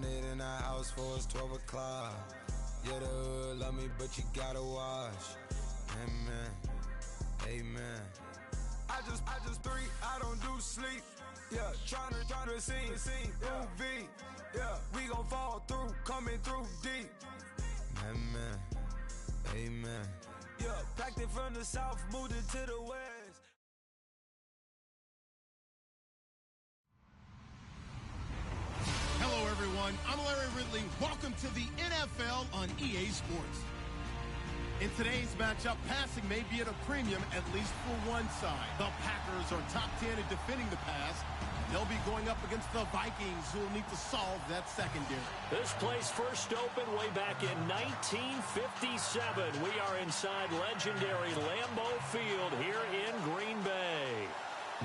Grounded in a house for it's 12 o'clock. Yeah, the hood love me, but you gotta watch. Amen, amen. I just three, I don't do sleep. Yeah, tryna see, UV. Yeah, we gon' fall through, coming through deep. Amen, amen. Yeah, packed it from the south, moved it to the west. Hello, everyone. I'm Larry Ridley. Welcome to the NFL on EA Sports. In today's matchup, passing may be at a premium, at least for one side. The Packers are top 10 in defending the pass. They'll be going up against the Vikings, who will need to solve that secondary. This place first opened way back in 1957. We are inside legendary Lambeau Field here in Green Bay.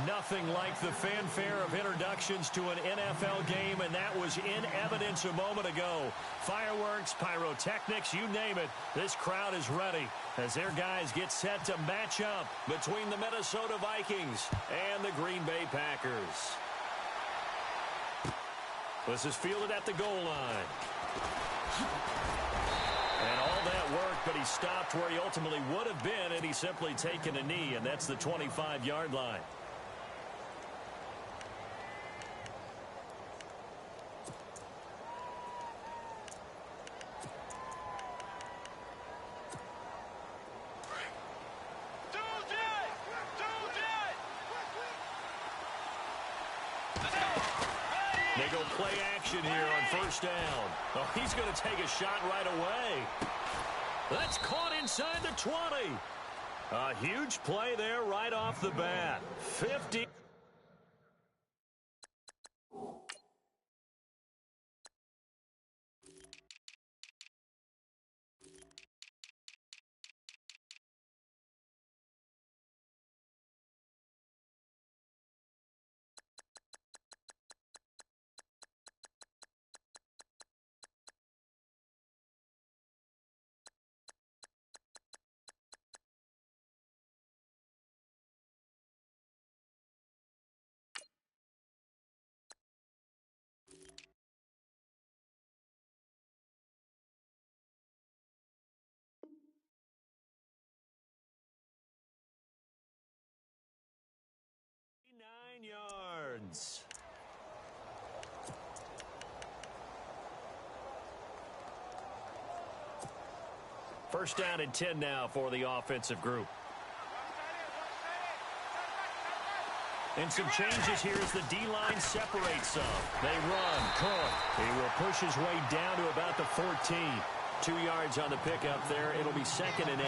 Nothing like the fanfare of introductions to an NFL game, and that was in evidence a moment ago. Fireworks, pyrotechnics, you name it. This crowd is ready as their guys get set to match up between the Minnesota Vikings and the Green Bay Packers. This is fielded at the goal line. And all that worked, but he stopped where he ultimately would have been, and he's simply taken a knee, and that's the 25-yard line. They go play action here on first down. Oh, he's going to take a shot right away. That's caught inside the 20. A huge play there right off the bat. 50. Yards. First down and 10 now for the offensive group. And some changes here as the D-line separates some. They run. Cook. He will push his way down to about the 14. 2 yards on the pickup there. It'll be 2nd and 8.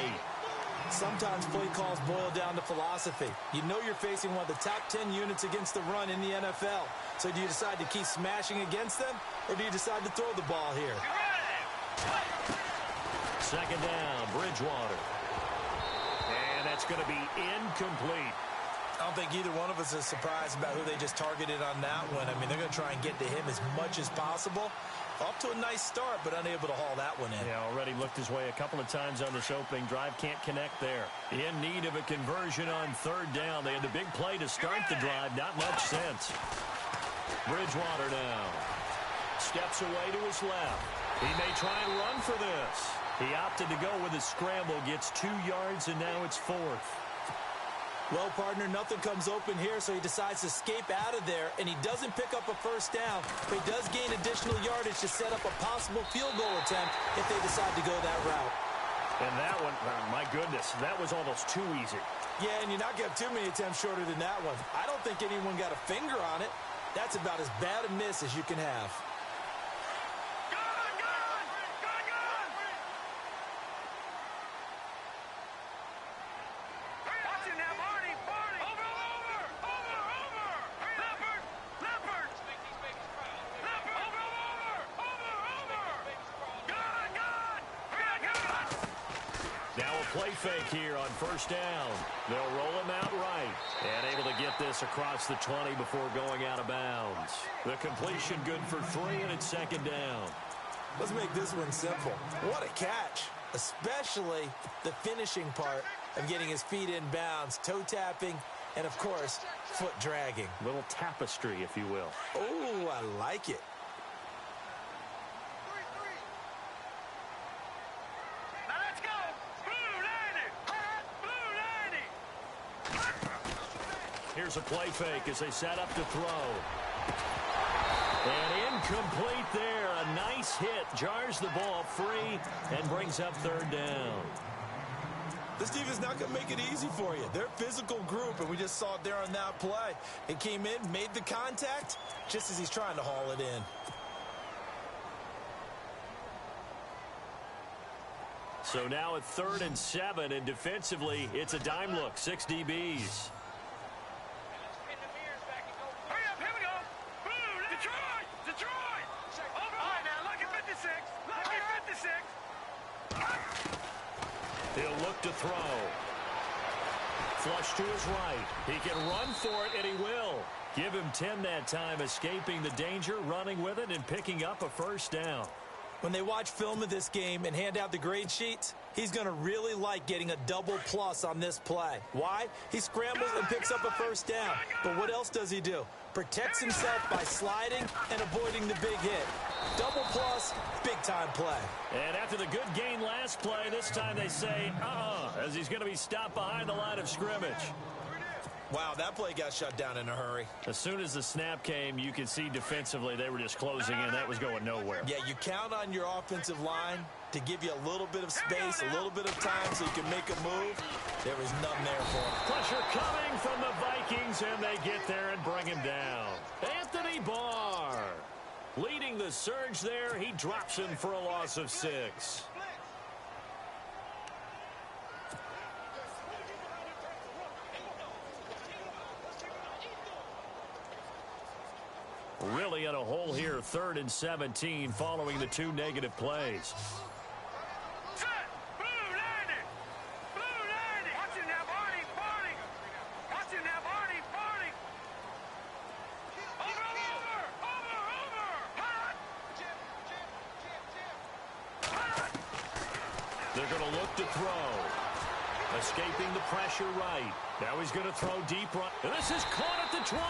Sometimes play calls boil down to philosophy. You know you're facing one of the top 10 units against the run in the NFL. So do you decide to keep smashing against them, or do you decide to throw the ball here? Second down, Bridgewater. And that's going to be incomplete. I don't think either one of us is surprised about who they just targeted on that one. I mean, they're going to try and get to him as much as possible. Off to a nice start, but unable to haul that one in. Yeah, already looked his way a couple of times on this opening drive. Can't connect there. In need of a conversion on third down. They had the big play to start the drive. Not much sense. Bridgewater now. Steps away to his left. He may try and run for this. He opted to go with a scramble. Gets 2 yards, and now it's 4th. Well, partner, nothing comes open here, so he decides to escape out of there, and he doesn't pick up a first down, but he does gain additional yardage to set up a possible field goal attempt if they decide to go that route. And that one, my goodness, that was almost too easy. Yeah, and you're not going to have too many attempts shorter than that one. I don't think anyone got a finger on it. That's about as bad a miss as you can have. Play fake here on first down. They'll roll him out right. And able to get this across the 20 before going out of bounds. The completion good for 3, and it's 2nd down. Let's make this one simple. What a catch. Especially the finishing part of getting his feet in bounds, toe tapping, and of course, foot dragging. Little tapestry, if you will. Oh, I like it. Here's a play fake as they set up to throw. And incomplete there. A nice hit. Jars the ball free and brings up third down. This defense not going to make it easy for you. They're a physical group, and we just saw it there on that play. It came in, made the contact, just as he's trying to haul it in. So now at 3rd and 7, and defensively, it's a dime look. 6 DBs. He'll look to throw. Flush to his right. He can run for it, and he will. Give him 10 that time, escaping the danger, running with it, and picking up a first down. When they watch film of this game and hand out the grade sheets, he's going to really like getting a double plus on this play. Why? He scrambles and picks up a first down. But what else does he do? Protects himself by sliding and avoiding the big hit. Double plus, big-time play. And after the good gain last play, this time they say, as he's going to be stopped behind the line of scrimmage. Wow, that play got shut down in a hurry. As soon as the snap came, you could see defensively they were just closing in. That was going nowhere. Yeah, you count on your offensive line to give you a little bit of space, a little bit of time so you can make a move. There was none there for him. Pressure coming from the Vikings, and they get there and bring him down. Anthony Barr leading the surge there. He drops him for a loss of 6. Really in a hole here, 3rd and 17 following the 2 negative plays. They're going to look to throw. Escaping the pressure right. Now he's going to throw deep right. And this is caught at the 20.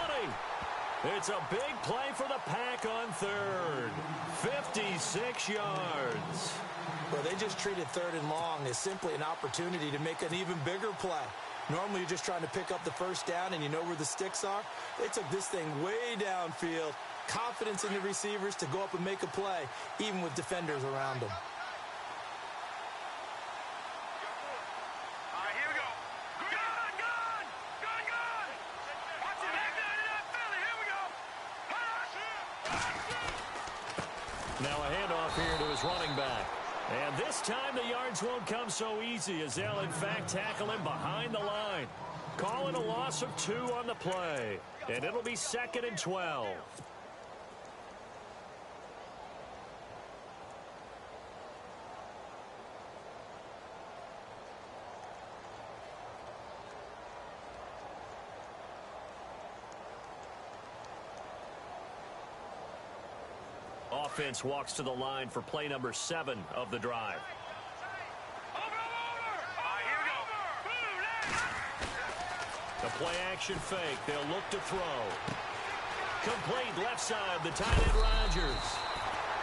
It's a big play for the Pack on 3rd. 56 yards. Well, they just treated 3rd and long as simply an opportunity to make an even bigger play. Normally, you're just trying to pick up the first down and you know where the sticks are. They took this thing way downfield. Confidence in the receivers to go up and make a play, even with defenders around them. Now a handoff here to his running back. And this time the yards won't come so easy as they'll in fact tackle him behind the line. Call it a loss of 2 on the play. And it'll be 2nd and 12. Offense walks to the line for play number 7 of the drive. The play action fake. They'll look to throw. Complete left side, the tight end Rodgers.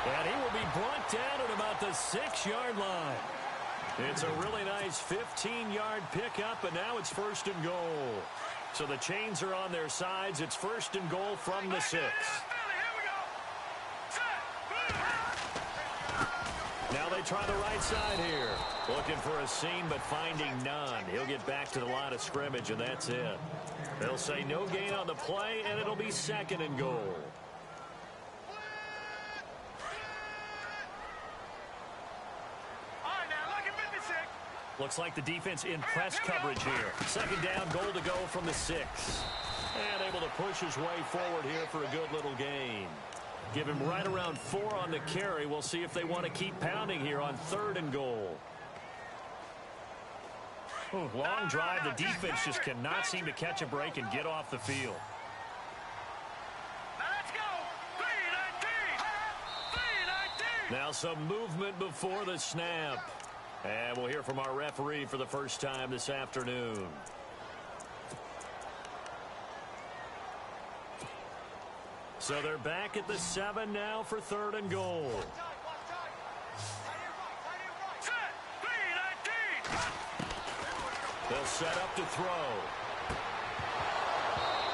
And he will be brought down at about the 6-yard line. It's a really nice 15-yard pickup, and now it's 1st and goal. So the chains are on their sides. It's 1st and goal from the 6. Now they try the right side here. Looking for a seam, but finding none. He'll get back to the line of scrimmage, and that's it. They'll say no gain on the play, and it'll be 2nd and goal. Looks like the defense in press coverage here. 2nd down, goal to go from the 6. And able to push his way forward here for a good little gain. Give him right around 4 on the carry. We'll see if they want to keep pounding here on 3rd and goal. Long drive. The defense just cannot seem to catch a break and get off the field. Now some movement before the snap. And we'll hear from our referee for the first time this afternoon. So they're back at the 7 now for 3rd and goal. They'll set up to throw.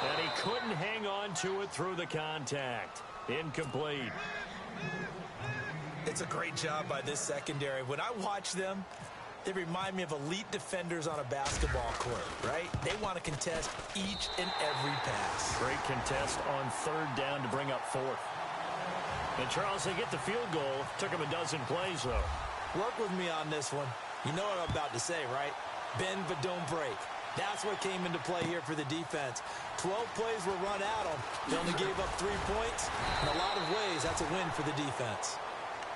And he couldn't hang on to it through the contact. Incomplete. It's a great job by this secondary. When I watch them, they remind me of elite defenders on a basketball court, right? They want to contest each and every pass. Great contest on third down to bring up fourth. And, Charles, they get the field goal. Took him a dozen plays, though. Work with me on this one. You know what I'm about to say, right? Bend but don't break. That's what came into play here for the defense. 12 plays were run at them. They only gave up 3 points. In a lot of ways, that's a win for the defense.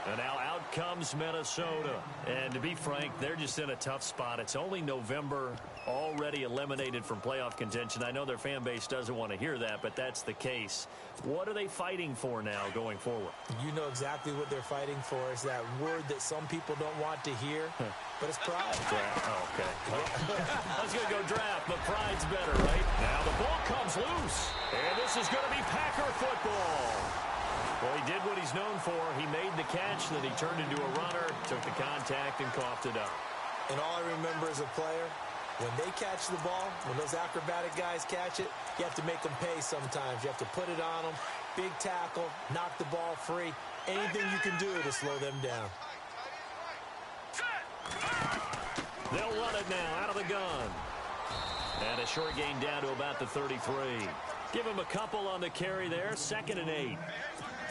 And now out comes Minnesota. And to be frank, they're just in a tough spot. It's only November, already eliminated from playoff contention. I know their fan base doesn't want to hear that, but that's the case. What are they fighting for now going forward? You know exactly what they're fighting for. Is that word that some people don't want to hear, but it's pride. Draft. Oh, okay. I was going to go draft, but pride's better, right? Now the ball comes loose. And this is going to be Packer football. Well, he did what he's known for. He made the catch, then he turned into a runner, took the contact, and coughed it up. And all I remember as a player, when they catch the ball, when those acrobatic guys catch it, you have to make them pay sometimes. You have to put it on them, big tackle, knock the ball free, anything you can do to slow them down. They'll run it now out of the gun. And a short gain down to about the 33. Give him a couple on the carry there, 2nd and 8.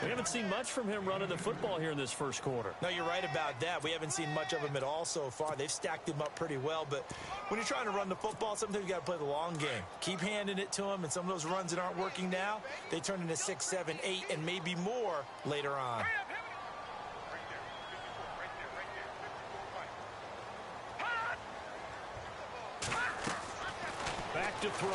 We haven't seen much from him running the football here in this first quarter. No, you're right about that. We haven't seen much of him at all so far. They've stacked him up pretty well, but when you're trying to run the football, sometimes you got to play the long game. Keep handing it to him, and some of those runs that aren't working now, they turn into 6, 7, 8, and maybe more later on. Back to throw.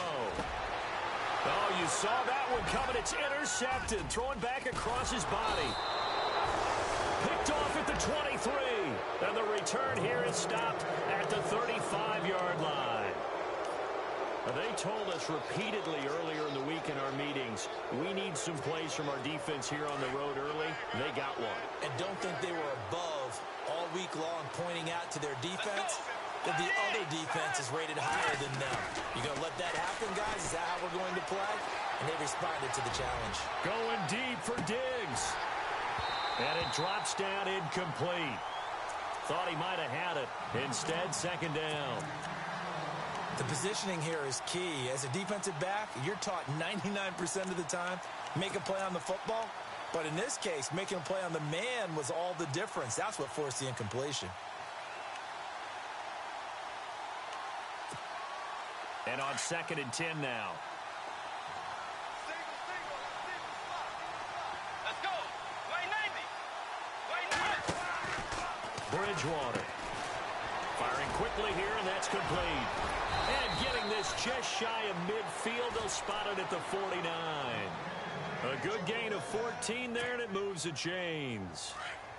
Oh, you saw that one coming. It's intercepted. Throwing back across his body. Picked off at the 23. And the return here is stopped at the 35-yard line. They told us repeatedly earlier in the week in our meetings, we need some plays from our defense here on the road early. They got one. And don't think they were above all week long pointing out to their defense that the other defense is rated higher than them. You going to let that happen, guys? Is that how we're going to play? And they responded to the challenge. Going deep for Diggs. And it drops down incomplete. Thought he might have had it. Instead, 2nd down. The positioning here is key. As a defensive back, you're taught 99% of the time, make a play on the football. But in this case, making a play on the man was all the difference. That's what forced the incompletion. And on 2nd and 10 now. Let's go. Way 90. Bridgewater. Firing quickly here, and that's complete. And getting this just shy of midfield. They'll spot it at the 49. A good gain of 14 there, and it moves the chains.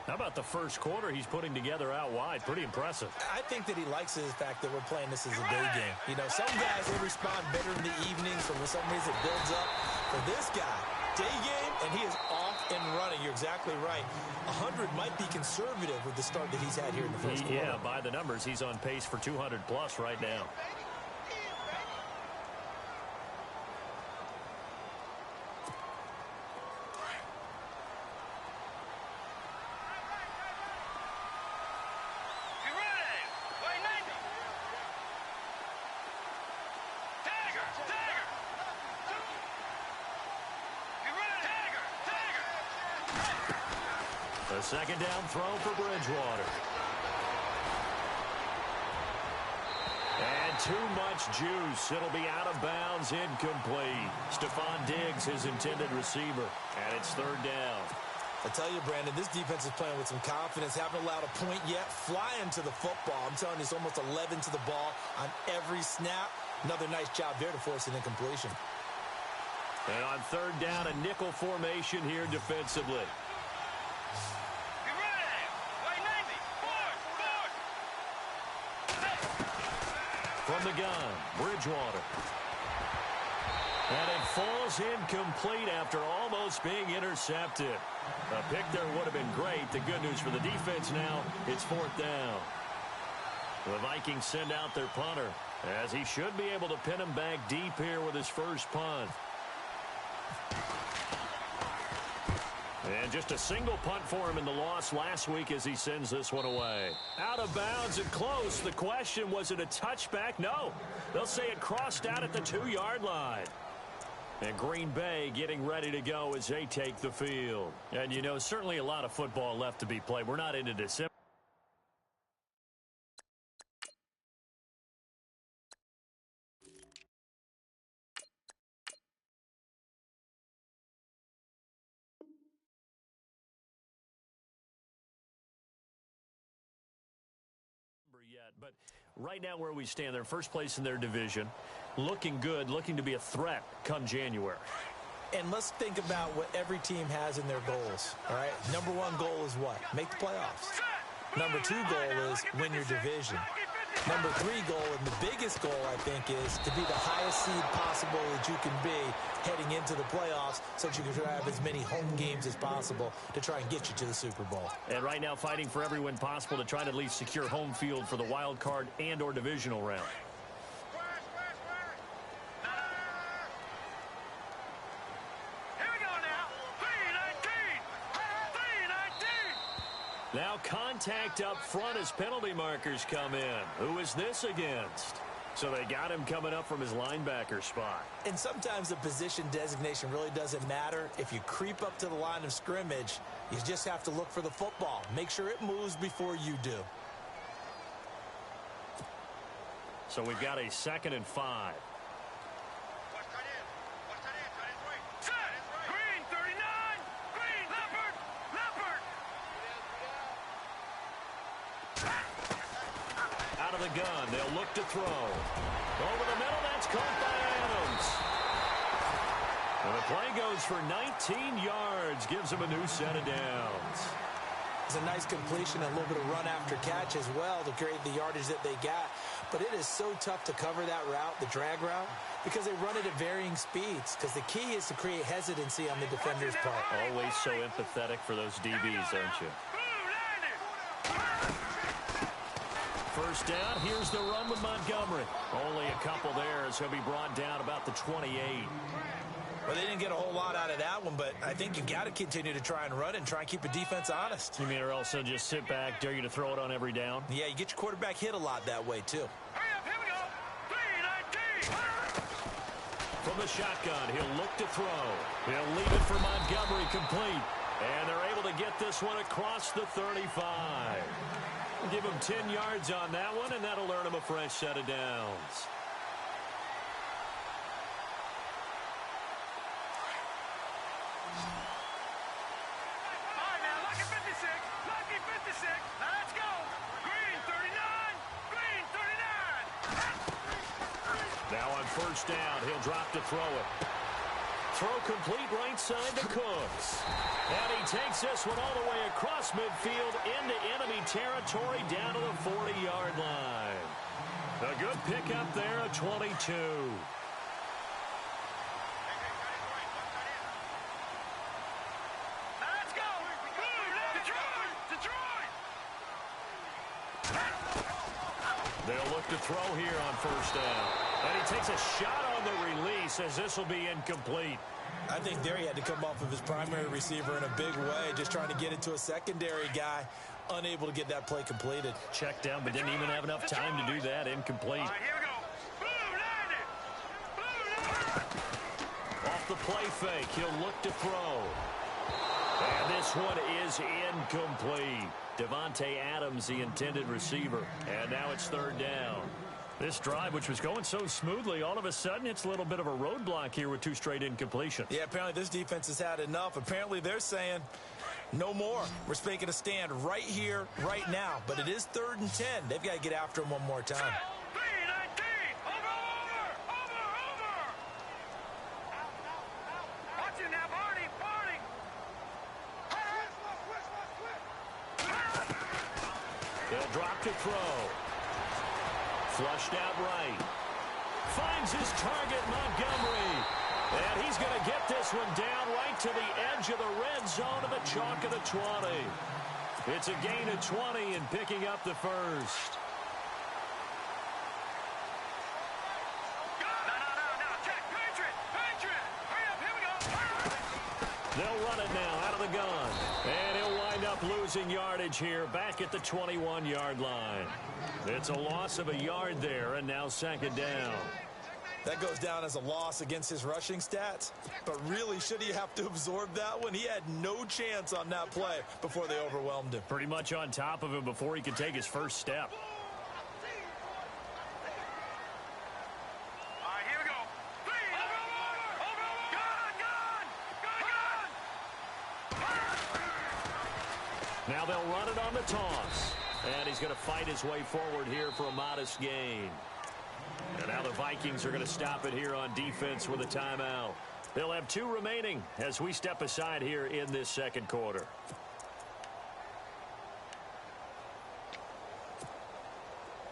How about the first quarter he's putting together out wide? Pretty impressive. I think that he likes the fact that we're playing this as a day game. You know, some guys, they respond better in the evenings, so for some reason it builds up. For this guy, day game, and he is off and running. You're exactly right. 100 might be conservative with the start that he's had here in the first quarter. Yeah, by the numbers, he's on pace for 200-plus right now. A 2nd down throw for Bridgewater. And too much juice. It'll be out of bounds, incomplete. Stephon Diggs, his intended receiver. And it's 3rd down. I tell you, Brandon, this defense is playing with some confidence. Haven't allowed a point yet. Flying to the football. I'm telling you, it's almost 11 to the ball on every snap. Another nice job there to force an incompletion. And on 3rd down, a nickel formation here defensively. From the gun, Bridgewater. And it falls incomplete after almost being intercepted. A pick there would have been great. The good news for the defense now, it's 4th down. The Vikings send out their punter. as he should be able to pin him back deep here with his first punt. And just a single punt for him in the loss last week as he sends this one away. Out of bounds and close. The question, was it a touchback? No. They'll say it crossed out at the 2-yard line. And Green Bay getting ready to go as they take the field. And, you know, certainly a lot of football left to be played. We're not into December yet. But right now where we stand, they're first place in their division. Looking good, looking to be a threat come January. And let's think about what every team has in their goals, all right? Number one goal is what? Make the playoffs. Number two goal is win your division. Number three goal, and the biggest goal, I think, is to be the highest seed possible that you can be heading into the playoffs so that you can have as many home games as possible to try and get you to the Super Bowl. And right now fighting for every win possible to try to at least secure home field for the wild card and or divisional round. Now contact up front as penalty markers come in. Who is this against? So they got him coming up from his linebacker spot. And sometimes the position designation really doesn't matter. If you creep up to the line of scrimmage, you just have to look for the football. Make sure it moves before you do. So we've got a 2nd and 5. The gun. They'll look to throw. Over the middle, that's caught by Adams. And the play goes for 19 yards. Gives him a new set of downs. It's a nice completion and a little bit of run after catch as well to create the yardage that they got. But it is so tough to cover that route, the drag route, because they run it at varying speeds. Because the key is to create hesitancy on the defender's part. Always so empathetic for those DBs, aren't you? First down, here's the run with Montgomery. Only a couple there as he'll be brought down about the 28. Well, they didn't get a whole lot out of that one, but I think you've got to continue to try and run and try and keep the defense honest. You mean or also just sit back, dare you to throw it on every down? Yeah, you get your quarterback hit a lot that way, too. Hurry up, here we go. 3-19. From the shotgun, he'll look to throw. He'll leave it for Montgomery complete. And they're able to get this one across the 35. Give him 10 yards on that one, and that'll earn him a fresh set of downs. All right, now, lucky 56. Lucky 56. Now, let's go. Green 39. Green 39. Now on first down, he'll drop to throw it. Throw complete right side to Cooks. And he takes this one all the way across midfield into enemy territory down to the 40-yard line. A good pickup there at 22. Let's go. Detroit. Detroit. They'll look to throw here on first down. And he takes a shot on the release as this will be incomplete. I think there he had to come off of his primary receiver in a big way, just trying to get it to a secondary guy, unable to get that play completed. Checked down, but didn't even have enough time to do that. Incomplete. All right, here we go. Blue landed. Blue landed. Off the play fake, he'll look to throw. And this one is incomplete. Devontae Adams, the intended receiver. And now it's third down. This drive, which was going so smoothly, all of a sudden it's a little bit of a roadblock here with 2 straight incompletions. Yeah, apparently this defense has had enough. Apparently they're saying no more. We're making a stand right here, right now. But it is 3rd and 10. They've got to get after him one more time. 3-19. Over. Watch it now, Barney. They'll drop to throw. Flushed out right. Finds his target, Montgomery. And he's going to get this one down right to the edge of the red zone of the chalk of the 20. It's a gain of 20 and picking up the first. losing yardage here back at the 21-yard line. It's a loss of a yard there, and now second down. That goes down as a loss against his rushing stats. But really, should he have to absorb that one? He had no chance on that play before they overwhelmed him. Pretty much on top of him before he could take his first step. All right, here we go. Now they'll run it on the toss. And he's going to fight his way forward here for a modest gain. And now the Vikings are going to stop it here on defense with a timeout. They'll have 2 remaining as we step aside here in this second quarter.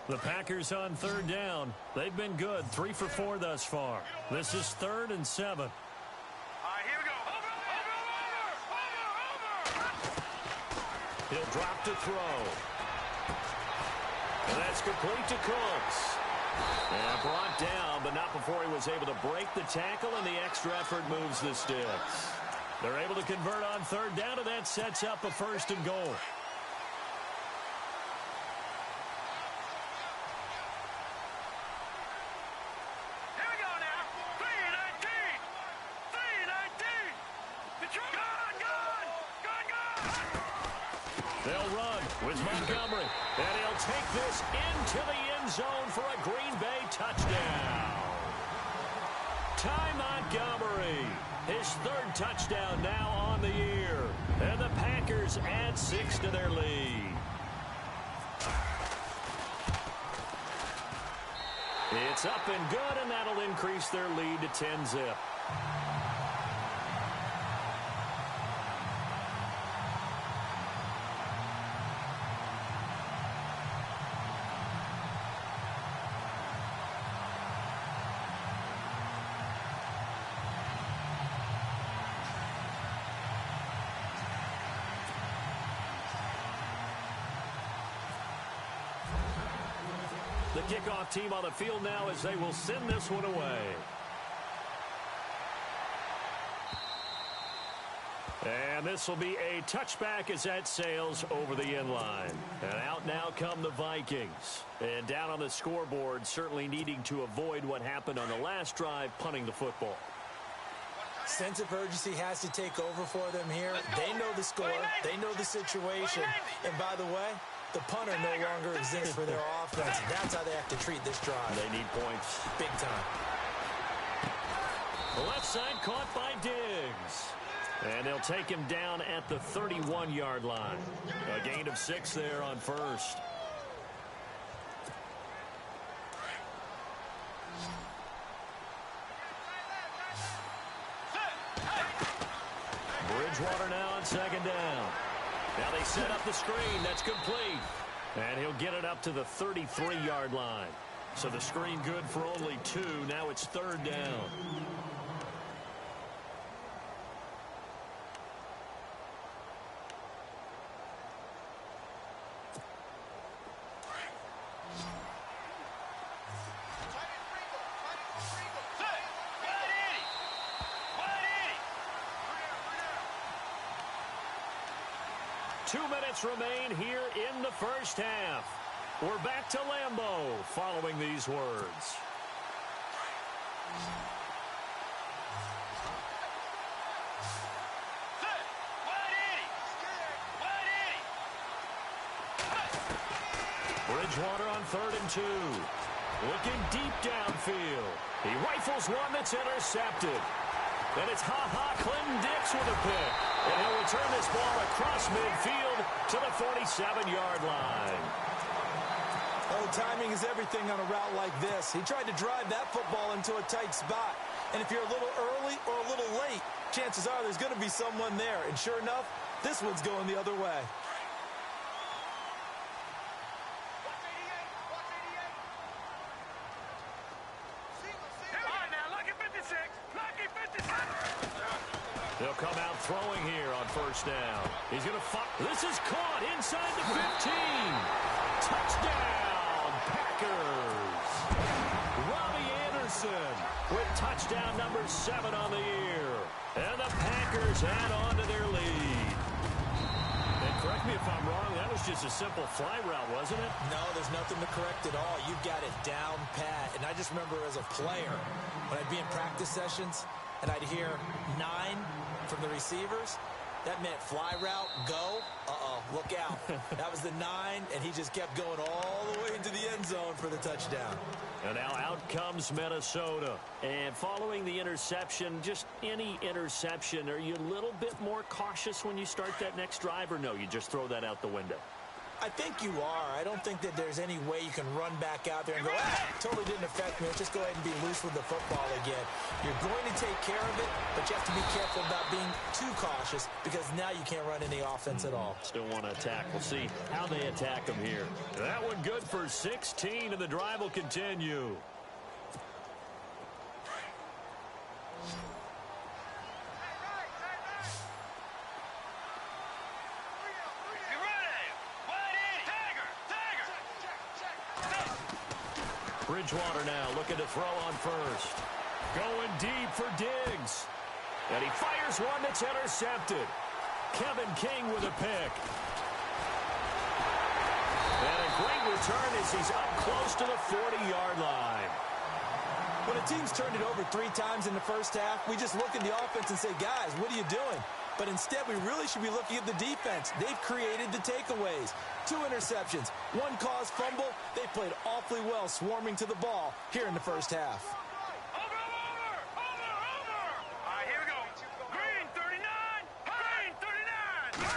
The Packers on third down. They've been good, 3 for 4 thus far. This is 3rd and 7. All right, here we go. Over. He'll drop to throw. And that's complete to Cooks. And brought down, but not before he was able to break the tackle, and the extra effort moves the sticks. They're able to convert on third down, and that sets up a 1st and goal. Here we go now. 3-19. They'll run with Montgomery, and he'll take this into the end zone for a Green Bay touchdown. Ty Montgomery, his 3rd touchdown now on the year, and the Packers add 6 to their lead. It's up and good, and that'll increase their lead to 10-zip. The kickoff team on the field now as they will send this one away. And this will be a touchback as that sails over the end line. And out now come the Vikings. And down on the scoreboard, certainly needing to avoid what happened on the last drive, punting the football. Sense of urgency has to take over for them here. They know the score. They know the situation. And by the way, the punter no longer exists for their offense. That's how they have to treat this drive. They need points. Big time. The left side caught by Diggs. And they'll take him down at the 31-yard line. A gain of 6 there on 1st. Bridgewater now on 2nd down. Now they set up the screen. That's complete. And he'll get it up to the 33-yard line. So the screen good for only 2. Now it's 3rd down. Remain here in the first half. We're back to Lambeau following these words. Bridgewater on 3rd and 2. Looking deep downfield. He rifles one that's intercepted. And it's Clinton Dix with a pick. And he'll return this ball across midfield to the 47-yard line. Oh, timing is everything on a route like this. He tried to drive that football into a tight spot. And if you're a little early or a little late, chances are there's going to be someone there. And sure enough, this one's going the other way. They'll come out throwing here on 1st down. He's going to fight. This is caught inside the 15. Touchdown, Packers. Robbie Anderson with touchdown number 7 on the year. And the Packers add on to their lead. And correct me just a simple fly route, wasn't it? No, there's nothing to correct at all. You've got it down pat. And I just remember as a player, when I'd be in practice sessions and I'd hear 9 from the receivers, that meant fly route, go. Look out. That was the 9, and he just kept going all the way into the end zone for the touchdown. And now out comes Minnesota. And following the interception, just any interception, are you a little bit more cautious when you start that next drive, or no, you just throw that out the window? I think you are. I don't think that there's any way you can run back out there and go, totally didn't affect me. Let's just go ahead and be loose with the football again. You're going to take care of it, but you have to be careful about being too cautious because now you can't run any offense at all. Still want to attack. We'll see how they attack them here. That one good for 16, and the drive will continue. Bridgewater now looking to throw on first. Going deep for Diggs. And he fires one that's intercepted. Kevin King with a pick. And a great return as he's up close to the 40-yard line. When a team's turned it over 3 times in the first half, we just look at the offense and say, guys, what are you doing? But instead, we really should be looking at the defense. They've created the takeaways. 2 interceptions, 1 caused fumble. They played awfully well swarming to the ball here in the first half. Over! All right, here we go. Green 39. Green 39.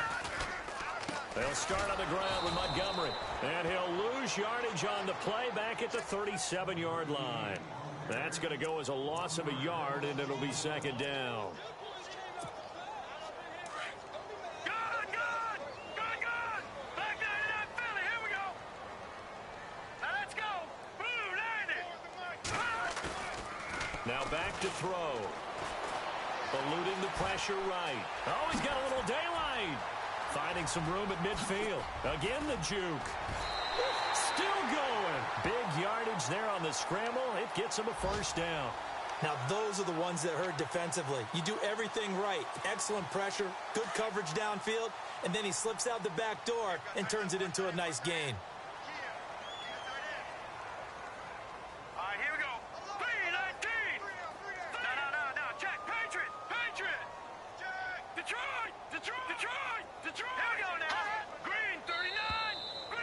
They'll start on the ground with Montgomery. And he'll lose yardage on the play back at the 37-yard line. That's going to go as a loss of a yard, and it'll be second down. Now back to throw. Eluding the pressure right. Oh, he's got a little daylight. Finding some room at midfield. Again, the juke. Still going. Big yardage there on the scramble. It gets him a first down. Now, those are the ones that hurt defensively. You do everything right. Excellent pressure, good coverage downfield, and then he slips out the back door and turns it into a nice gain.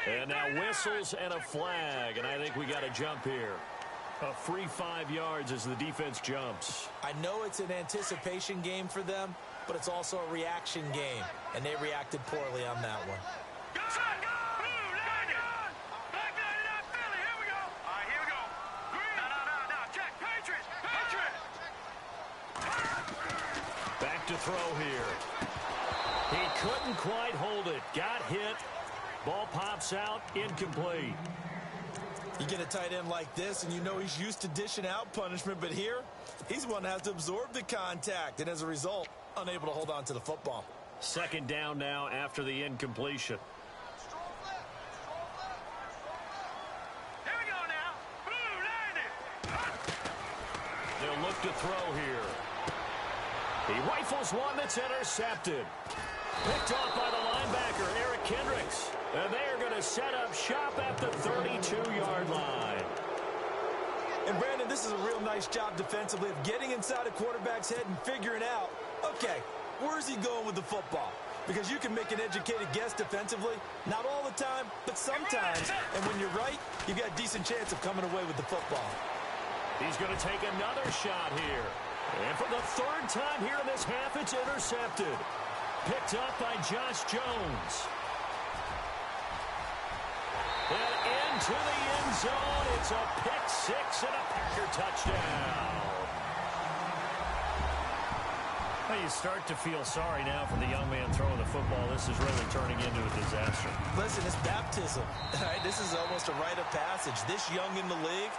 And now whistles and a flag, and I think we got a jump here. A free 5 yards as the defense jumps. I know it's an anticipation game for them, but it's also a reaction game, and they reacted poorly on that one. Back to throw here. He couldn't quite hold it. Got hit. Ball pops out, incomplete. You get a tight end like this, and you know he's used to dishing out punishment, but here, he's one that has to absorb the contact, and as a result, unable to hold on to the football. Second down now after the incompletion. Here we go now. They'll look to throw here. He rifles one that's intercepted. Picked off by the linebacker, Eric Kendricks. And they are going to set up shop at the 32-yard line. And, Brandon, this is a real nice job defensively of getting inside a quarterback's head and figuring out, okay, where's he going with the football? Because you can make an educated guess defensively, not all the time, but sometimes. And when you're right, you've got a decent chance of coming away with the football. He's going to take another shot here. And for the 3rd time here in this half, it's intercepted. Picked up by Josh Jones. And into the end zone. It's a pick-6 and a Packer touchdown. Well, you start to feel sorry now for the young man throwing the football. This is really turning into a disaster. Listen, it's baptism. Right? This is almost a rite of passage. This young in the league,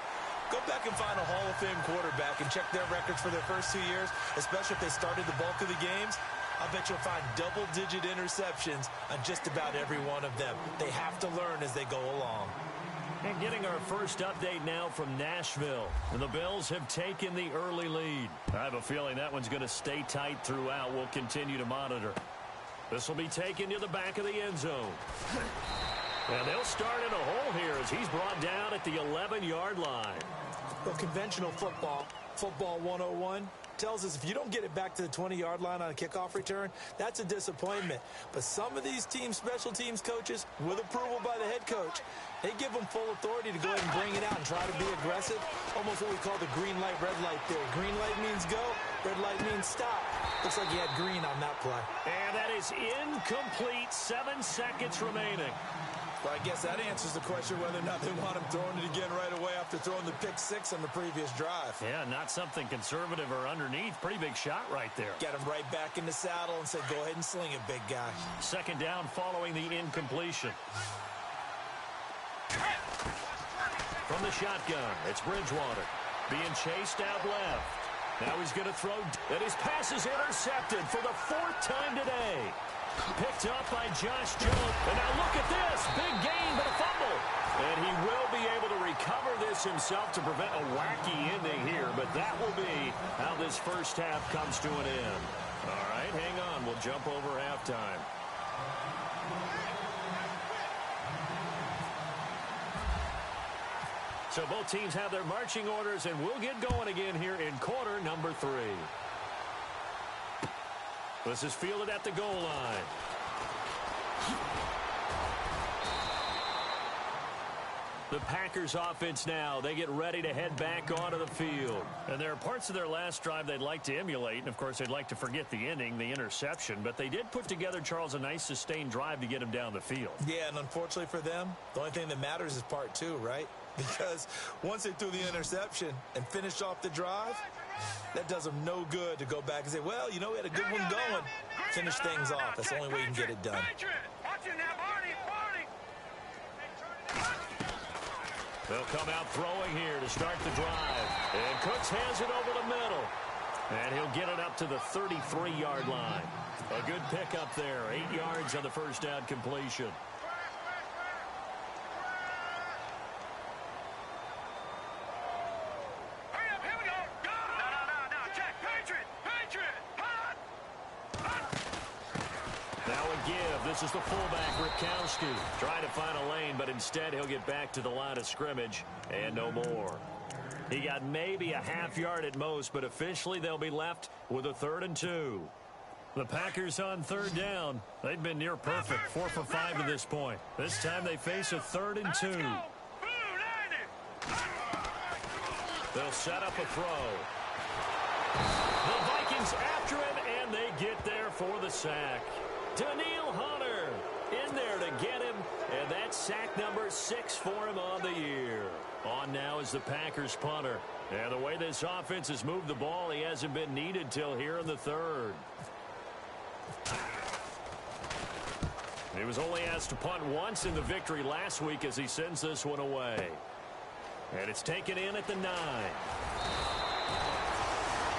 go back and find a Hall of Fame quarterback and check their records for their first 2 years, especially if they started the bulk of the games. I bet you'll find double-digit interceptions on just about every one of them. They have to learn as they go along. And getting our first update now from Nashville. And the Bills have taken the early lead. I have a feeling that one's going to stay tight throughout. We'll continue to monitor. This will be taken to the back of the end zone. And they'll start in a hole here as he's brought down at the 11-yard line. Well, conventional football 101, tells us if you don't get it back to the 20-yard line on a kickoff return, that's a disappointment. But some of these special teams coaches, with approval by the head coach, they give them full authority to go ahead and bring it out and try to be aggressive. Almost what we call the green light, red light theory. Green light means go, red light means stop. Looks like he had green on that play. And that is incomplete. 7 seconds remaining. Well, I guess that answers the question whether or not they want him throwing it again right away after throwing the pick 6 on the previous drive. Yeah, not something conservative or underneath. Pretty big shot right there. Get him right back in the saddle and said, go ahead and sling it, big guy. Second down following the incompletion. From the shotgun, it's Bridgewater. Being chased out left. Now he's going to throw, and his pass is intercepted for the 4th time today. Picked up by Josh Jones. And now look at this. Big gain, but a fumble. And he will be able to recover this himself to prevent a wacky ending here. But that will be how this first half comes to an end. All right, hang on. We'll jump over halftime. So both teams have their marching orders, and we'll get going again here in quarter number 3. This is fielded at the goal line. The Packers offense now, they get ready to head back onto the field. And there are parts of their last drive they'd like to emulate. And, of course, they'd like to forget the ending, the interception. But they did put together, Charles, a nice sustained drive to get him down the field. Yeah, and unfortunately for them, the only thing that matters is part 2, right? Because once they threw the interception and finished off the drive, that does them no good to go back and say, well, you know, we had a good one going. Finish things off. That's the only way you can get it done. They'll come out throwing here to start the drive. And Cooks has it over the middle. And he'll get it up to the 33-yard line. A good pickup there. 8 yards on the first down completion. This is the fullback, Ripkowski, trying to find a lane, but instead he'll get back to the line of scrimmage and no more. He got maybe a half yard at most, but officially they'll be left with a 3rd and 2. The Packers on 3rd down. They've been near perfect, 4 for 5 to this point. This time they face a 3rd and 2. They'll set up a throw. The Vikings after him, and they get there for the sack. Daniil Hunter in there to get him, and that's sack number 6 for him on the year. On now is the Packers punter. And the way this offense has moved the ball, he hasn't been needed till here in the 3rd. He was only asked to punt once in the victory last week as he sends this one away. And it's taken in at the 9.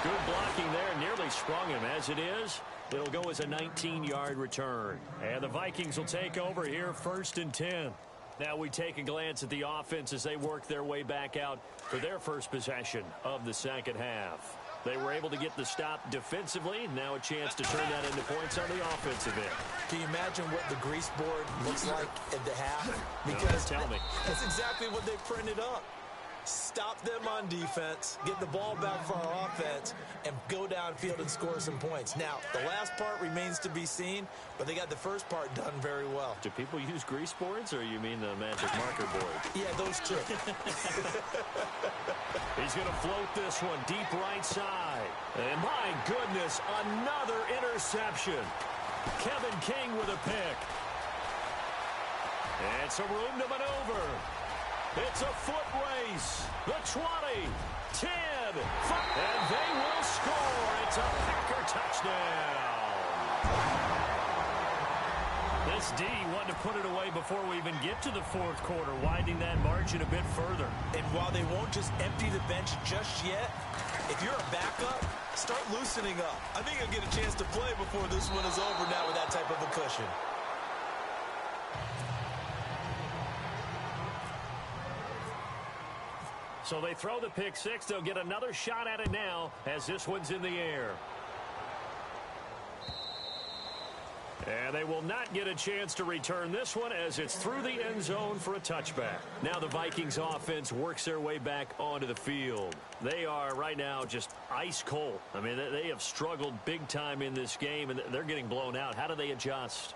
Good blocking there, nearly sprung him. As it is, it'll go as a 19-yard return. And the Vikings will take over here 1st and 10. Now we take a glance at the offense as they work their way back out for their first possession of the second half. They were able to get the stop defensively. Now a chance to turn that into points on the offensive end. Can you imagine what the grease board looks like at the half? Because tell me. That's exactly what they printed up. Stop them on defense, get the ball back for our offense, and go downfield and score some points. Now, the last part remains to be seen, but they got the first part done very well. Do people use grease boards, or you mean the magic marker board? Yeah, those two. He's going to float this one deep right side. And my goodness, another interception. Kevin King with a pick. And some room to maneuver. It's a foot race. The 20, 10, 5, and they will score. It's a Packer touchdown. This D wanted to put it away before we even get to the 4th quarter, widening that margin a bit further. And while they won't just empty the bench just yet, if you're a backup, start loosening up. I think you'll get a chance to play before this one is over now with that type of a cushion. So they throw the pick 6. They'll get another shot at it now as this one's in the air. And they will not get a chance to return this one as it's through the end zone for a touchback. Now the Vikings offense works their way back onto the field. They are right now just ice cold. I mean, they have struggled big time in this game, and they're getting blown out. How do they adjust?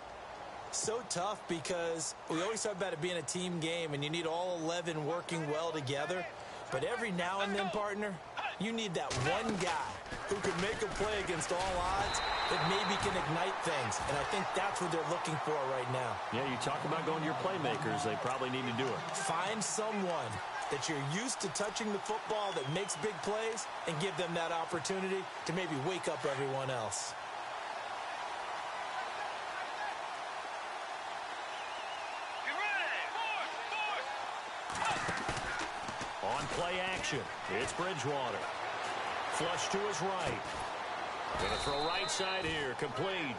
So tough because we always talk about it being a team game, and you need all 11 working well together. But every now and then, partner, you need that one guy who can make a play against all odds that maybe can ignite things. And I think that's what they're looking for right now. Yeah, you talk about going to your playmakers. They probably need to do it. Find someone that you're used to touching the football that makes big plays and give them that opportunity to maybe wake up everyone else. On play action, it's Bridgewater. Flush to his right. Gonna throw right side here, complete.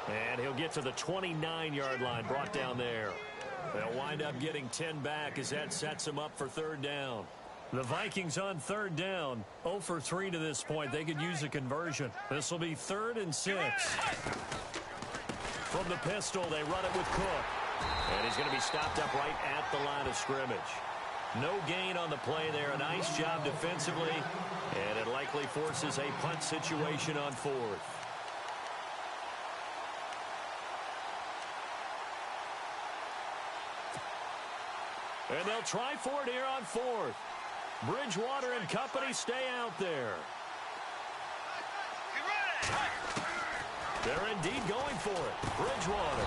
And he'll get to the 29-yard line, brought down there. They'll wind up getting 10 back as that sets them up for third down. The Vikings on third down, 0 for 3 to this point. They could use a conversion. This will be 3rd and 6. From the pistol, they run it with Cook. And he's going to be stopped up right at the line of scrimmage. No gain on the play there. A nice job defensively. And it likely forces a punt situation on 4th. And they'll try for it here on 4th. Bridgewater and company stay out there. They're indeed going for it. Bridgewater.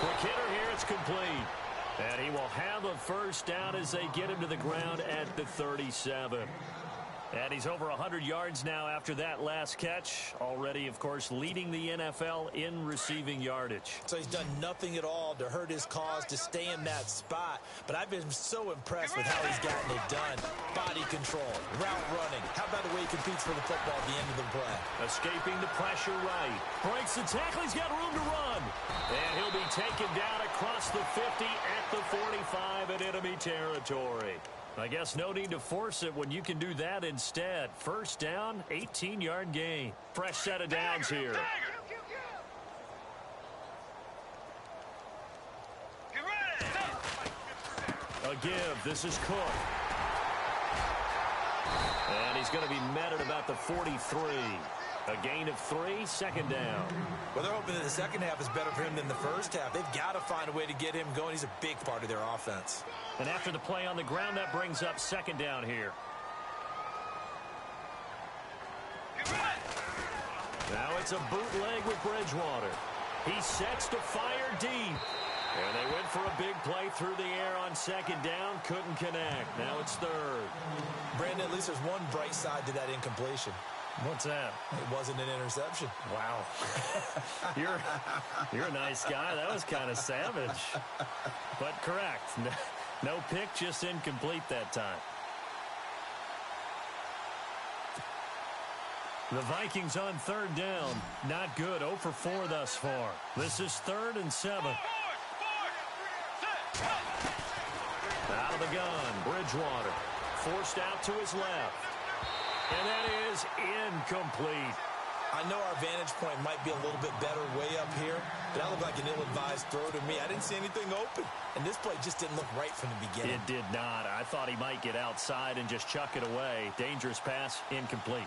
Quick hitter here. It's complete. And he will have a first down as they get him to the ground at the 37. And he's over 100 yards now after that last catch. Already, of course, leading the NFL in receiving yardage. So he's done nothing at all to hurt his cause to stay in that spot. But I've been so impressed with how he's gotten it done. Body control, route running. How about the way he competes for the football at the end of the play? Escaping the pressure right. Breaks the tackle. He's got room to run. And he'll be taken down across the 50 at the 45 in enemy territory. I guess no need to force it when you can do that instead. First down, 18-yard gain. Fresh set of downs here. A give. This is Cook. And he's going to be met at about the 43. A gain of 3, second down. Well, they're hoping that the second half is better for him than the first half. They've got to find a way to get him going. He's a big part of their offense. And after the play on the ground, that brings up second down here. Now it's a bootleg with Bridgewater. He sets to fire deep. And they went for a big play through the air on second down. Couldn't connect. Now it's third. Brandon, at least there's one bright side to that incompletion. What's that? It wasn't an interception. Wow. You're a nice guy. That was kind of savage. But correct. No pick, just incomplete that time. The Vikings on third down. Not good. 0 for 4 thus far. This is 3rd and 7. Out of the gun. Bridgewater. Forced out to his left. And that is incomplete. I know our vantage point might be a little bit better way up here, but that looked like an ill-advised throw to me. I didn't see anything open, and this play just didn't look right from the beginning. It did not. I thought he might get outside and just chuck it away. Dangerous pass, incomplete.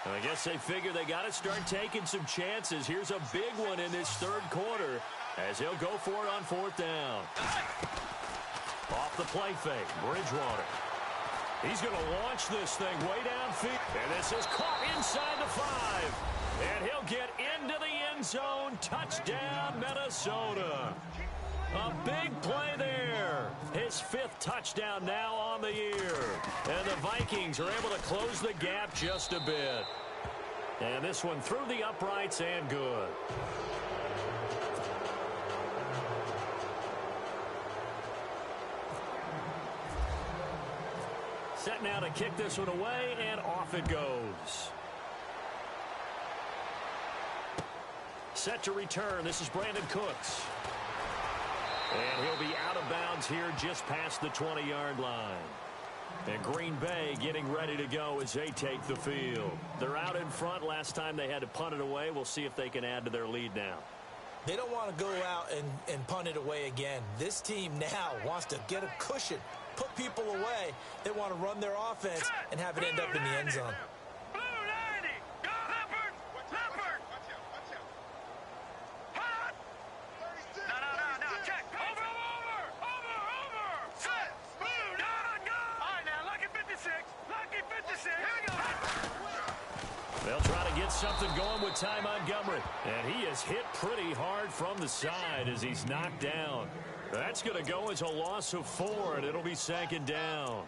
I guess they figure they got to start taking some chances. Here's a big one in this third quarter as he'll go for it on 4th down. Off the play fake, Bridgewater. He's going to launch this thing way downfield. And this is caught inside the 5. And he'll get into the end zone. Touchdown, Minnesota. A big play there. His 5th touchdown now on the year. And the Vikings are able to close the gap just a bit. And this one through the uprights and good. Set now to kick this one away, and off it goes. Set to return. This is Brandon Cooks. And he'll be out of bounds here just past the 20-yard line. And Green Bay getting ready to go as they take the field. They're out in front. Last time they had to punt it away. We'll see if they can add to their lead now. They don't want to go out and punt it away again. This team now wants to get a cushion, put people away. They want to run their offense and have it end up in the end zone. They'll try to get something going with Ty Montgomery. And he is hit pretty hard from the side as he's knocked down. That's going to go as a loss of 4, and it'll be 2nd down.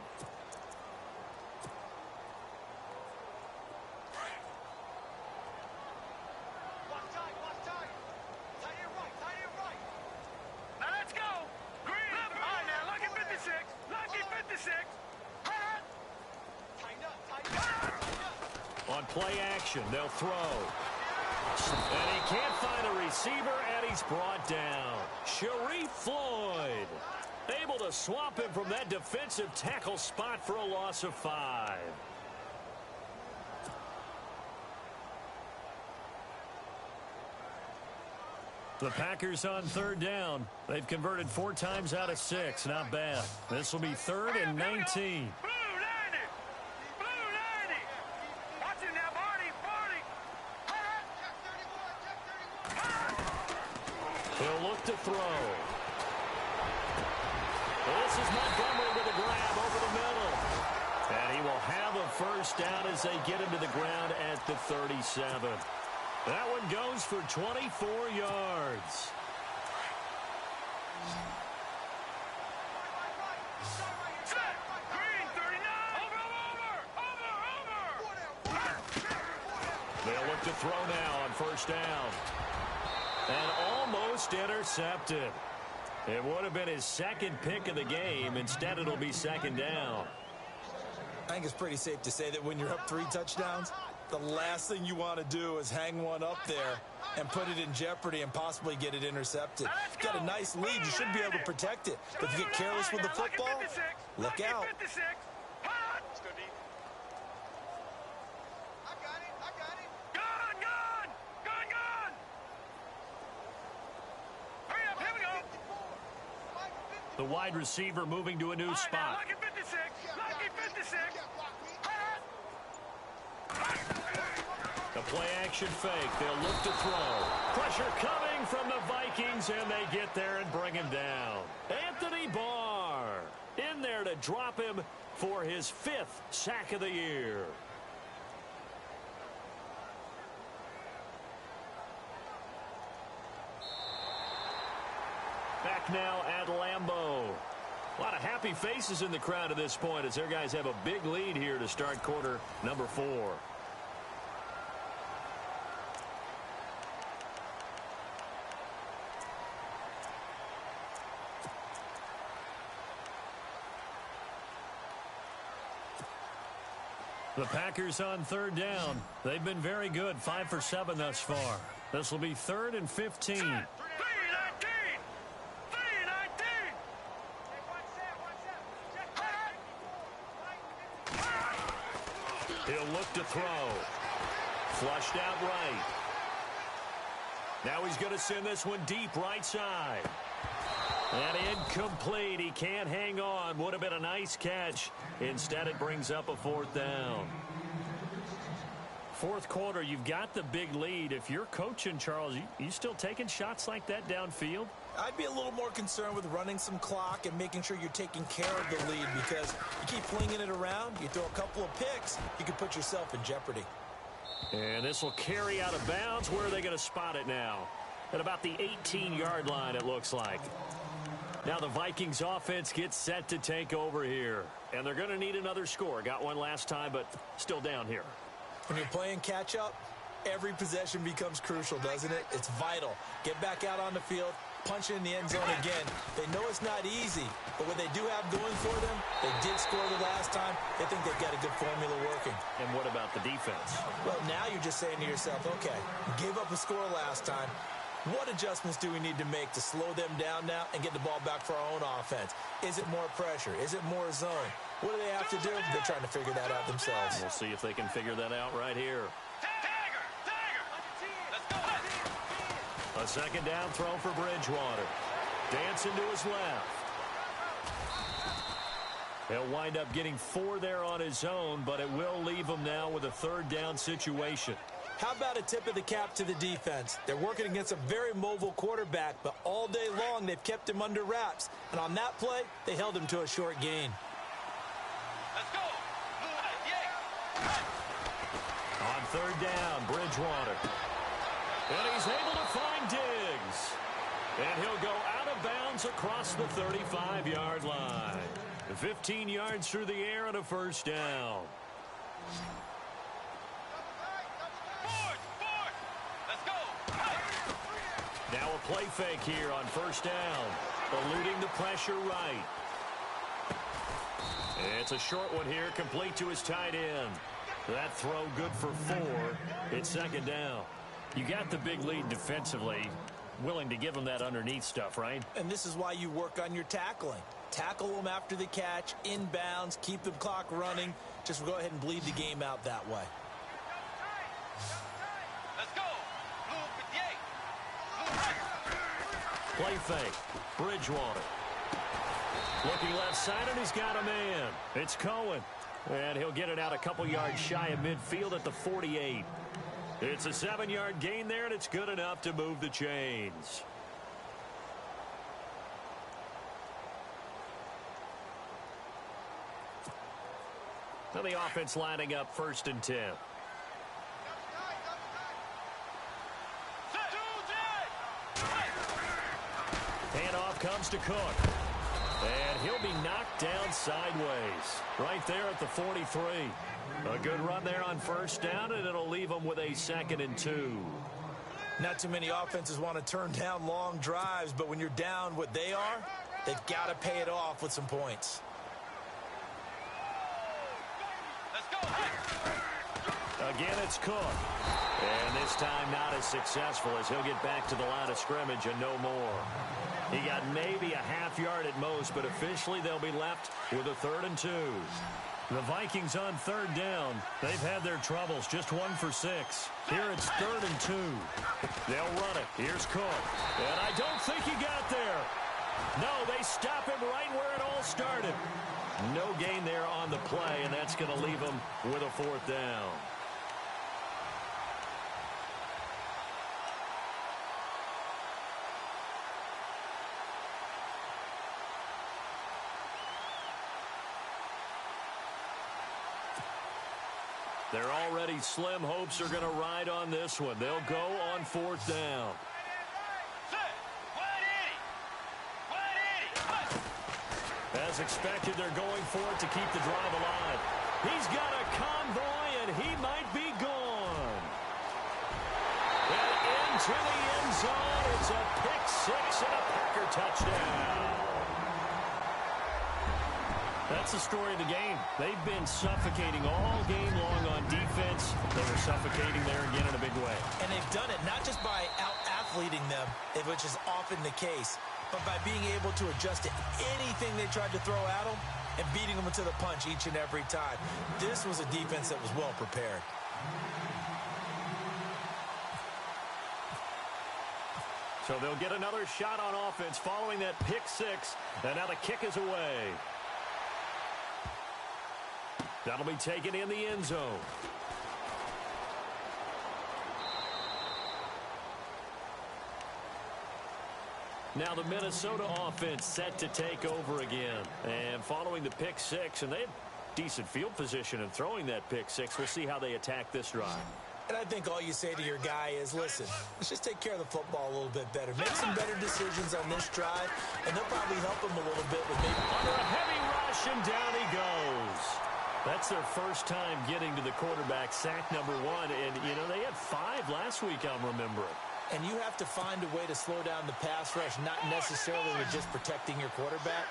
Now let's go. Green. All right, now lucky 56. Lucky 56. On play action, they'll throw. And he can't find a receiver, and he's brought down. Sharif Floyd able to swamp him from that defensive tackle spot for a loss of 5. The Packers on 3rd down. They've converted 4 times out of 6. Not bad. This will be 3rd and 19. He'll look to throw. This is Montgomery with a grab over the middle. And he will have a 1st down as they get him to the ground at the 37. That one goes for 24 yards. They'll look to throw now on 1st down. And almost intercepted. It would have been his 2nd pick of the game. Instead, it'll be 2nd down. I think it's pretty safe to say that when you're up 3 touchdowns, the last thing you want to do is hang one up there and put it in jeopardy and possibly get it intercepted. You've got a nice lead. You should be able to protect it. But if you get careless with the football, look out. The wide receiver moving to a new spot. Lucky 56. Lucky 56. The play action fake. They'll look to throw. Pressure coming from the Vikings, and they get there and bring him down. Anthony Barr in there to drop him for his 5th sack of the year. Back now at Lambeau. A lot of happy faces in the crowd at this point as their guys have a big lead here to start quarter number 4. The Packers on 3rd down. They've been very good, 5 for 7 thus far. This will be 3rd and 15. He'll look to throw. Flushed out right. Now he's going to send this one deep right side. And incomplete. He can't hang on. Would have been a nice catch. Instead, it brings up a 4th down. 4th quarter, you've got the big lead. If you're coaching, Charles, you still taking shots like that downfield? I'd be a little more concerned with running some clock and making sure you're taking care of the lead, because you keep flinging it around, you throw a couple of picks, you could put yourself in jeopardy. And this will carry out of bounds. Where are they going to spot it now? At about the 18-yard line, it looks like. Now the Vikings offense gets set to take over here. And they're going to need another score. Got one last time, but still down here. When you're playing catch-up, every possession becomes crucial, doesn't it? It's vital. Get back out on the field, punch it in the end zone again. They know it's not easy, but what they do have going for them, they did score the last time. They think they've got a good formula working. And what about the defense? Well, now you're just saying to yourself, okay, gave up a score last time. What adjustments do we need to make to slow them down now and get the ball back for our own offense? Is it more pressure? Is it more zone? What do they have to do? They're trying to figure that out themselves. We'll see if they can figure that out right here. A second down throw for Bridgewater. Dancing to his left. He'll wind up getting 4 there on his own, but it will leave him now with a third down situation. How about a tip of the cap to the defense? They're working against a very mobile quarterback, but all day long they've kept him under wraps. And on that play, they held him to a short gain. Let's go. On third down, Bridgewater. And he's able to find Diggs. And he'll go out of bounds across the 35-yard line. 15 yards through the air and a first down. Let's go. Now a play fake here on first down. Eluding the pressure right. It's a short one here, complete to his tight end. That throw good for 4. It's second down. You got the big lead defensively. Willing to give him that underneath stuff, right? And this is why you work on your tackling. Tackle them after the catch, inbounds, keep the clock running. Just go ahead and bleed the game out that way. Let's go. Blue 58. Play fake. Bridgewater. Looking left side, and he's got a man. It's Cohen. And he'll get it out a couple yards shy of midfield at the 48. It's a 7-yard gain there, and it's good enough to move the chains. Now the offense lining up 1st and 10. Handoff comes to Cook. And he'll be knocked down sideways. Right there at the 43. A good run there on first down, and it'll leave them with a 2nd and 2. Not too many offenses want to turn down long drives, but when you're down what they are, they've got to pay it off with some points. Let's go. Again, it's Cook. And this time not as successful as he'll get back to the line of scrimmage and no more. He got maybe a half yard at most, but officially they'll be left with a 3rd and 2. The Vikings on third down. They've had their troubles, just 1 for 6. Here it's 3rd and 2. They'll run it. Here's Cook. And I don't think he got there. No, they stop him right where it all started. No gain there on the play, and that's going to leave him with a 4th down. They're already slim hopes are going to ride on this one. They'll go on 4th down. As expected, they're going for it to keep the drive alive. He's got a convoy, and he might be gone. And into the end zone. It's a pick 6 and a Packer touchdown. That's the story of the game. They've been suffocating all game long on defense. They were suffocating there again in a big way. And they've done it not just by out-athleting them, which is often the case, but by being able to adjust to anything they tried to throw at them and beating them to the punch each and every time. This was a defense that was well prepared. So they'll get another shot on offense following that pick 6, and now the kick is away. That'll be taken in the end zone. Now the Minnesota offense set to take over again. And following the pick 6, and they had decent field position in throwing that pick 6. We'll see how they attack this drive. And I think all you say to your guy is, listen, let's just take care of the football a little bit better. Make some better decisions on this drive, and they'll probably help him a little bit with maybe under a heavy rush, and down he goes. That's their first time getting to the quarterback, sack number 1. And, you know, they had 5 last week, I'm remembering. And you have to find a way to slow down the pass rush, not necessarily with just protecting your quarterback.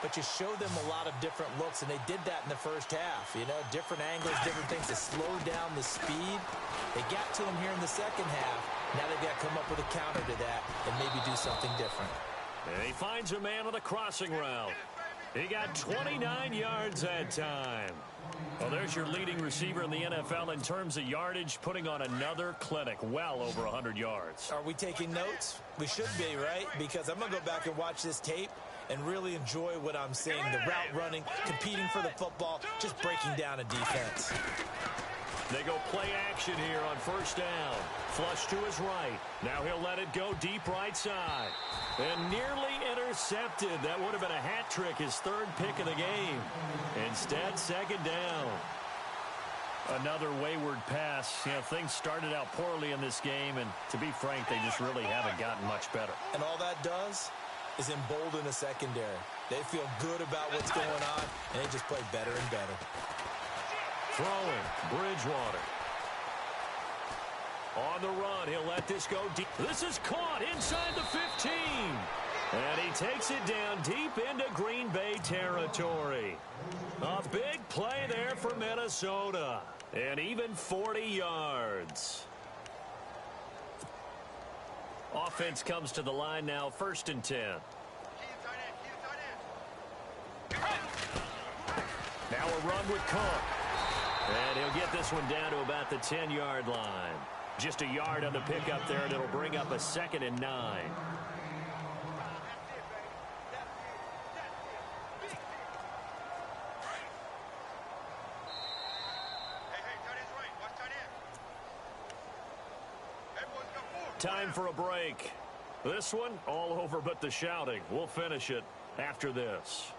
but you show them a lot of different looks, and they did that in the first half. You know, different angles, different things to slow down the speed. They got to them here in the second half. Now they've got to come up with a counter to that and maybe do something different. And he finds a man on the crossing route. He got 29 yards that time. Well, there's your leading receiver in the NFL in terms of yardage, putting on another clinic, well over 100 yards. Are we taking notes? We should be, right? Because I'm going to go back and watch this tape and really enjoy what I'm seeing. The route running, competing for the football, just breaking down a defense. They go play action here on first down. Flush to his right. Now he'll let it go deep right side. And nearly intercepted. That would have been a hat trick, his third pick of the game. Instead, second down. Another wayward pass. You know, things started out poorly in this game, and to be frank, they just really haven't gotten much better. And all that does is embolden the secondary. They feel good about what's going on, and they just play better and better. Throwing, Bridgewater. On the run, he'll let this go deep. This is caught inside the 15. And he takes it down deep into Green Bay territory. A big play there for Minnesota. And even 40 yards. Offense comes to the line now, 1st and 10. Now a run with Cook. And he'll get this one down to about the 10-yard line. Just a yard on the pickup there, and it'll bring up a 2nd and 9. Time for a break. This one, all over but the shouting. We'll finish it after this.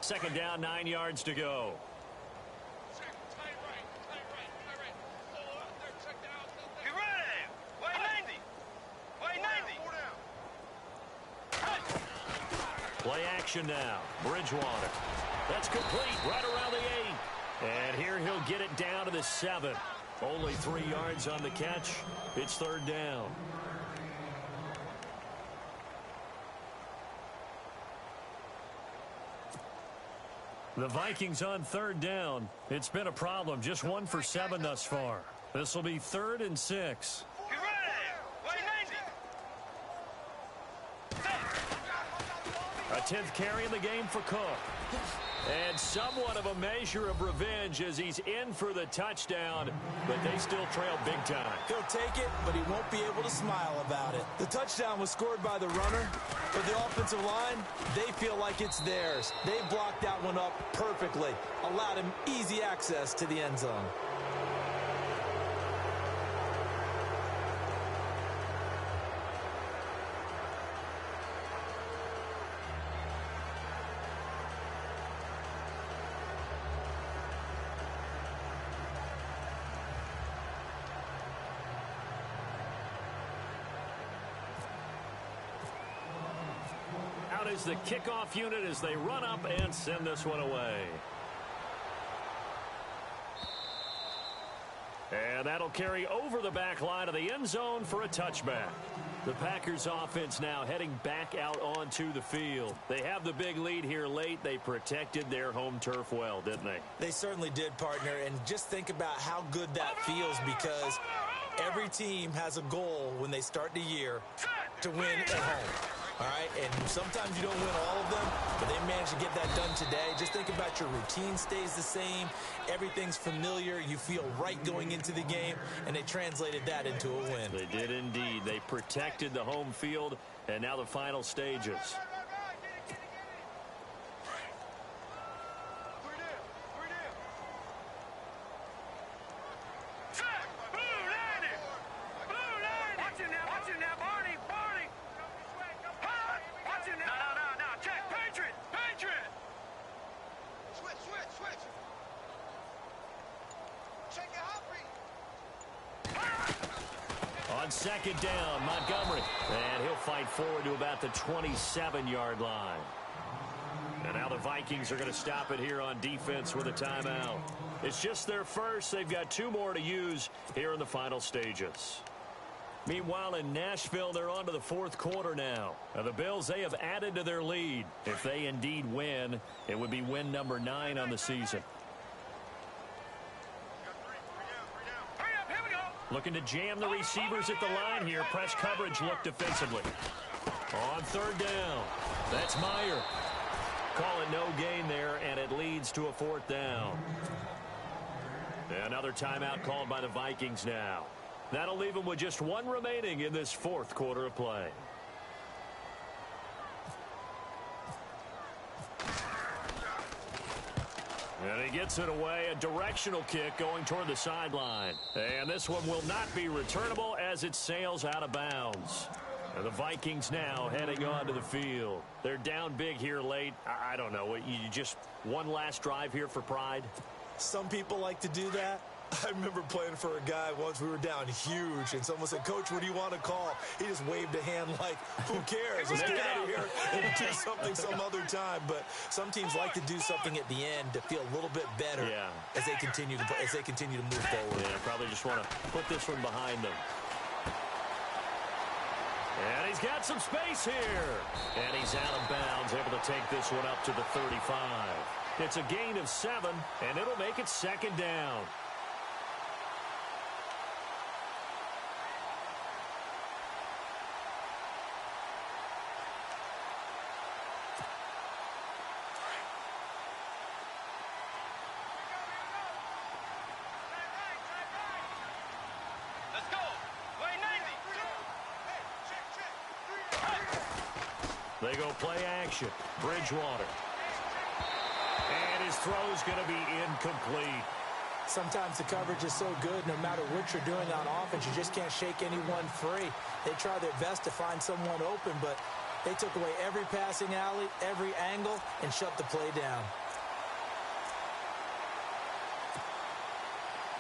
Second down, 9 yards to go. Get ready! Way 90! Way 90! Play action now. Bridgewater. That's complete right around the 8. And here he'll get it down to the 7. Only 3 yards on the catch. It's 3rd down. The Vikings on 3rd down. It's been a problem. Just 1 for 7 thus far. This will be 3rd and 6. Get ready! Way 90! A 10th carry in the game for Cook. And somewhat of a measure of revenge as he's in for the touchdown, but they still trail big time. He'll take it, but he won't be able to smile about it. The touchdown was scored by the runner, but the offensive line, they feel like it's theirs. They blocked that one up perfectly, allowed him easy access to the end zone. Is the kickoff unit as they run up and send this one away. And that'll carry over the back line of the end zone for a touchback. The Packers offense now heading back out onto the field. They have the big lead here late. They protected their home turf well, didn't they? They certainly did, partner. And just think about how good that feels, because every team has a goal when they start the year to win at home. All right, and sometimes you don't win all of them, but they managed to get that done today. Just think about your routine stays the same. Everything's familiar. You feel right going into the game, and they translated that into a win. They did indeed. They protected the home field, and now the final stages. On 2nd down, Montgomery. And he'll fight forward to about the 27-yard line. And now the Vikings are going to stop it here on defense with a timeout. It's just their first. They've got 2 more to use here in the final stages. Meanwhile, in Nashville, they're on to the fourth quarter now. Now, the Bills, they have added to their lead. If they indeed win, it would be win number 9 on the season. Looking to jam the receivers at the line here. Press coverage look defensively. On third down, that's Meyer. Call it no gain there, and it leads to a fourth down. Another timeout called by the Vikings now. That'll leave them with just one remaining in this fourth quarter of play. And he gets it away, a directional kick going toward the sideline. And this one will not be returnable as it sails out of bounds. And the Vikings now heading onto the field. They're down big here late. I don't know. You just one last drive here for pride? Some people like to do that. I remember playing for a guy once. We were down huge, and someone said, "Coach, what do you want to call?" He just waved a hand like, "Who cares? Let's get out of here and do something some other time." But some teams like to do something at the end to feel a little bit better as they continue to move forward. Yeah, probably just want to put this one behind them. And he's got some space here. And he's out of bounds, able to take this one up to the 35. It's a gain of 7, and it'll make it second down. They go play action. Bridgewater. And his throw's going to be incomplete. Sometimes the coverage is so good, no matter what you're doing on offense, you just can't shake anyone free. They try their best to find someone open, but they took away every passing alley, every angle, and shut the play down.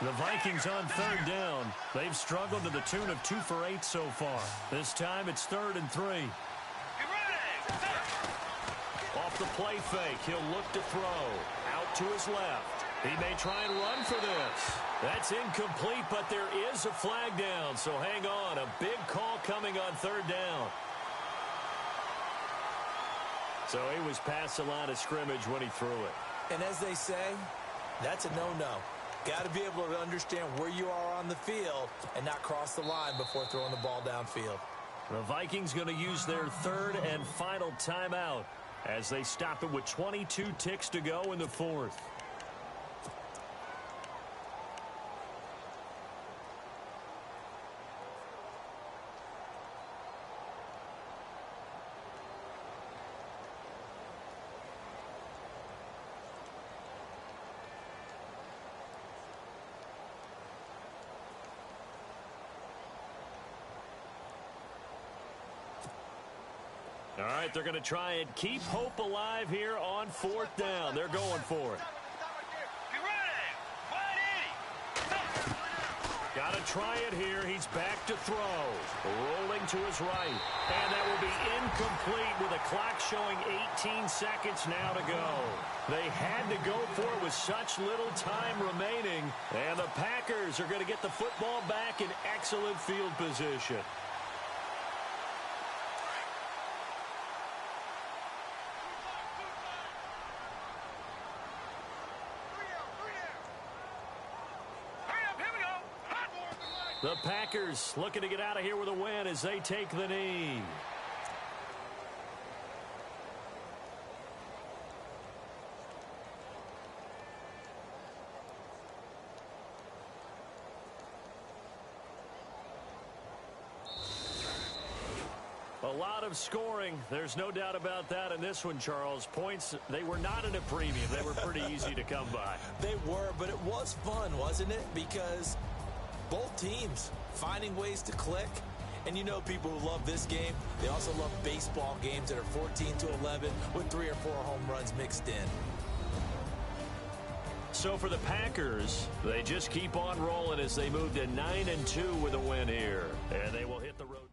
The Vikings on third down. They've struggled to the tune of 2 for 8 so far. This time it's 3rd and 3. Off the play fake, he'll look to throw. Out to his left. He may try and run for this. That's incomplete, but there is a flag down, so hang on. A big call coming on third down. So he was past the line of scrimmage when he threw it. And as they say, that's a no-no. Got to be able to understand where you are on the field and not cross the line before throwing the ball downfield. The Vikings going to use their 3rd and final timeout as they stop it with 22 ticks to go in the 4th. All right, they're going to try and keep hope alive here on 4th down. They're going for it. Got to try it here. He's back to throw. Rolling to his right. And that will be incomplete with a clock showing 18 seconds now to go. They had to go for it with such little time remaining. And the Packers are going to get the football back in excellent field position. The Packers looking to get out of here with a win as they take the knee. A lot of scoring. There's no doubt about that in this one, Charles. Points, they were not in a premium. They were pretty easy to come by. They were, but it was fun, wasn't it? Because both teams finding ways to click. And you know people who love this game, they also love baseball games that are 14-11 with 3 or 4 home runs mixed in. So for the Packers, they just keep on rolling as they move to 9-2 with a win here. And they will hit the road.